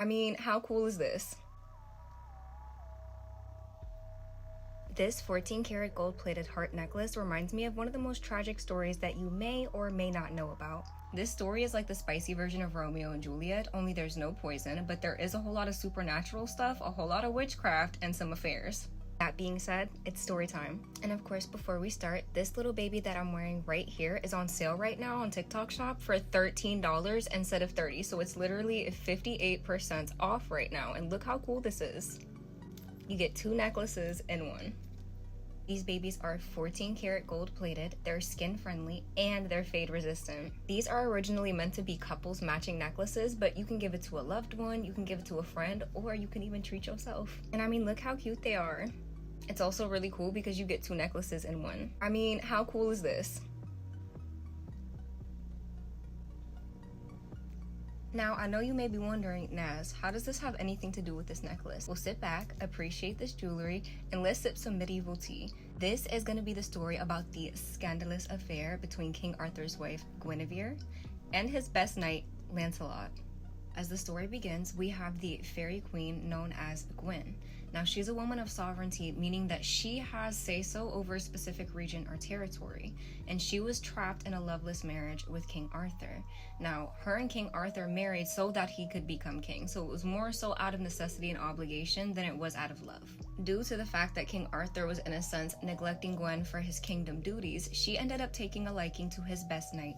I mean, how cool is this? This 14-karat gold-plated heart necklace reminds me of one of the most tragic stories that you may or may not know about. This story is like the spicy version of Romeo and Juliet, only there's no poison, but there is a whole lot of supernatural stuff, a whole lot of witchcraft, and some affairs. That being said, it's story time. And of course, before we start, this little baby that I'm wearing right here is on sale right now on TikTok Shop for $13 instead of $30, so it's literally 58% off right now, and look how cool this is. You get 2 necklaces in one. These babies are 14-karat gold plated, they're skin friendly, and they're fade resistant. These are originally meant to be couples matching necklaces, but you can give it to a loved one, you can give it to a friend, or you can even treat yourself. And I mean, look how cute they are. It's also really cool because you get 2 necklaces in one. I mean, how cool is this? Now, I know you may be wondering, Naz, how does this have anything to do with this necklace? Well, sit back, appreciate this jewelry, and let's sip some medieval tea. This is going to be the story about the scandalous affair between King Arthur's wife, Guinevere, and his best knight, Lancelot. As the story begins, we have the fairy queen known as Gwyn. Now, she's a woman of sovereignty, meaning that she has say-so over a specific region or territory, and she was trapped in a loveless marriage with King Arthur. Now, her and King Arthur married so that he could become king, so it was more so out of necessity and obligation than it was out of love. Due to the fact that King Arthur was, in a sense, neglecting Gwen for his kingdom duties, she ended up taking a liking to his best knight,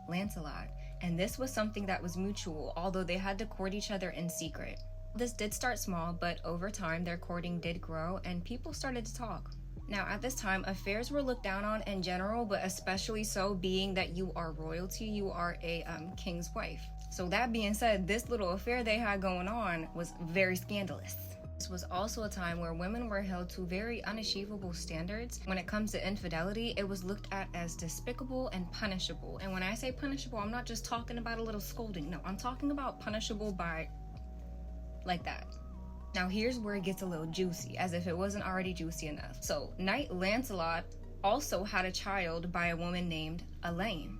Lancelot, and this was something that was mutual, although they had to court each other in secret. This did start small, but over time their courting did grow and people started to talk. Now, at this time, affairs were looked down on in general, but especially so being that you are royalty, you are a king's wife. So that being said, this little affair they had going on was very scandalous. This was also a time where women were held to very unachievable standards. When it comes to infidelity, it was looked at as despicable and punishable. And when I say punishable, I'm not just talking about a little scolding. No, I'm talking about punishable by like that. Now here's where it gets a little juicy, as if it wasn't already juicy enough. So Knight Lancelot also had a child by a woman named Elaine.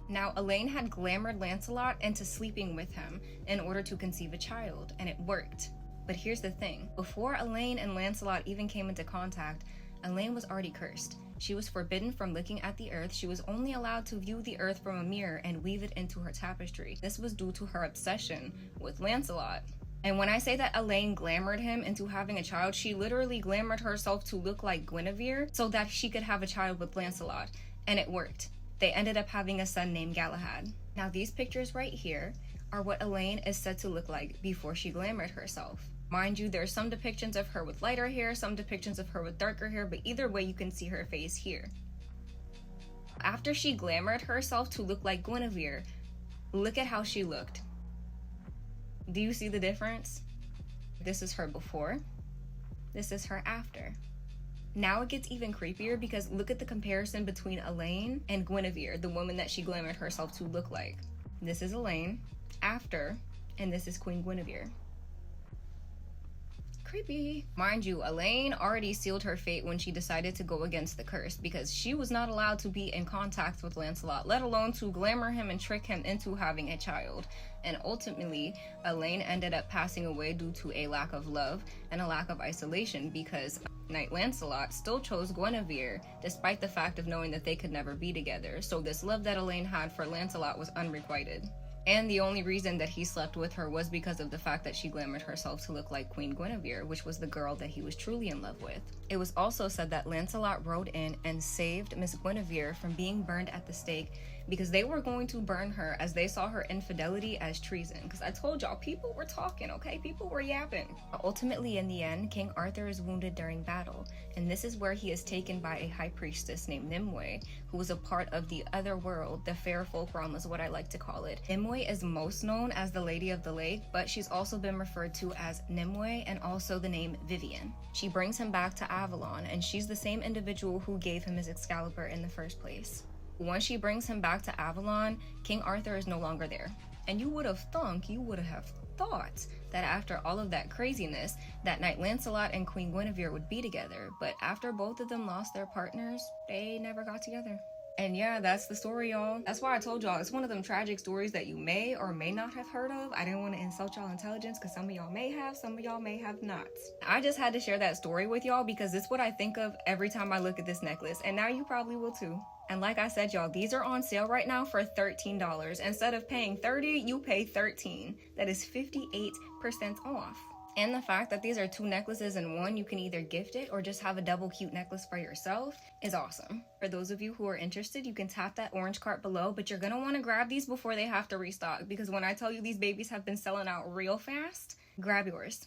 Now Elaine had glamoured Lancelot into sleeping with him in order to conceive a child, and it worked. But here's the thing, before Elaine and Lancelot even came into contact, Elaine was already cursed. She was forbidden from looking at the earth. She was only allowed to view the earth from a mirror and weave it into her tapestry. This was due to her obsession with Lancelot. And when I say that Elaine glamoured him into having a child, she literally glamoured herself to look like Guinevere so that she could have a child with Lancelot. And it worked. They ended up having a son named Galahad. Now these pictures right here are what Elaine is said to look like before she glamoured herself. Mind you, there's some depictions of her with lighter hair, some depictions of her with darker hair, but either way you can see her face here. After she glamoured herself to look like Guinevere, look at how she looked. Do you see the difference? This is her before. This is her after. Now it gets even creepier because look at the comparison between Elaine and Guinevere, the woman that she glamoured herself to look like. This is Elaine after, and this is Queen Guinevere. Creepy. Mind you, Elaine already sealed her fate when she decided to go against the curse because she was not allowed to be in contact with Lancelot, let alone to glamour him and trick him into having a child. And ultimately, Elaine ended up passing away due to a lack of love and a lack of isolation because Knight Lancelot still chose Guinevere despite the fact of knowing that they could never be together. So this love that Elaine had for Lancelot was unrequited. And the only reason that he slept with her was because of the fact that she glamoured herself to look like Queen Guinevere, which was the girl that he was truly in love with. It was also said that Lancelot rode in and saved Miss Guinevere from being burned at the stake because they were going to burn her as they saw her infidelity as treason. Because I told y'all, people were talking, okay? People were yapping. Ultimately, in the end, King Arthur is wounded during battle, and this is where he is taken by a high priestess named Nimue, who was a part of the other world, the fair folk realm is what I like to call it. Nimue is most known as the Lady of the Lake, but she's also been referred to as Nimue and also the name Vivian. She brings him back to Avalon, and she's the same individual who gave him his Excalibur in the first place. Once she brings him back to Avalon, King Arthur is no longer there. And you would have thought that after all of that craziness, that Knight Lancelot and Queen Guinevere would be together, but after both of them lost their partners, they never got together. And yeah, that's the story, y'all. That's why I told y'all it's one of them tragic stories that you may or may not have heard of. I didn't want to insult y'all intelligence because some of y'all may have, some of y'all may have not. I just had to share that story with y'all because it's what I think of every time I look at this necklace, and now you probably will too. And like I said, y'all, these are on sale right now for $13. Instead of paying $30, you pay $13. That is 58% off. And the fact that these are 2 necklaces in one, you can either gift it or just have a double cute necklace for yourself, is awesome. For those of you who are interested, you can tap that orange cart below, but you're gonna wanna grab these before they have to restock, because when I tell you these babies have been selling out real fast, grab yours.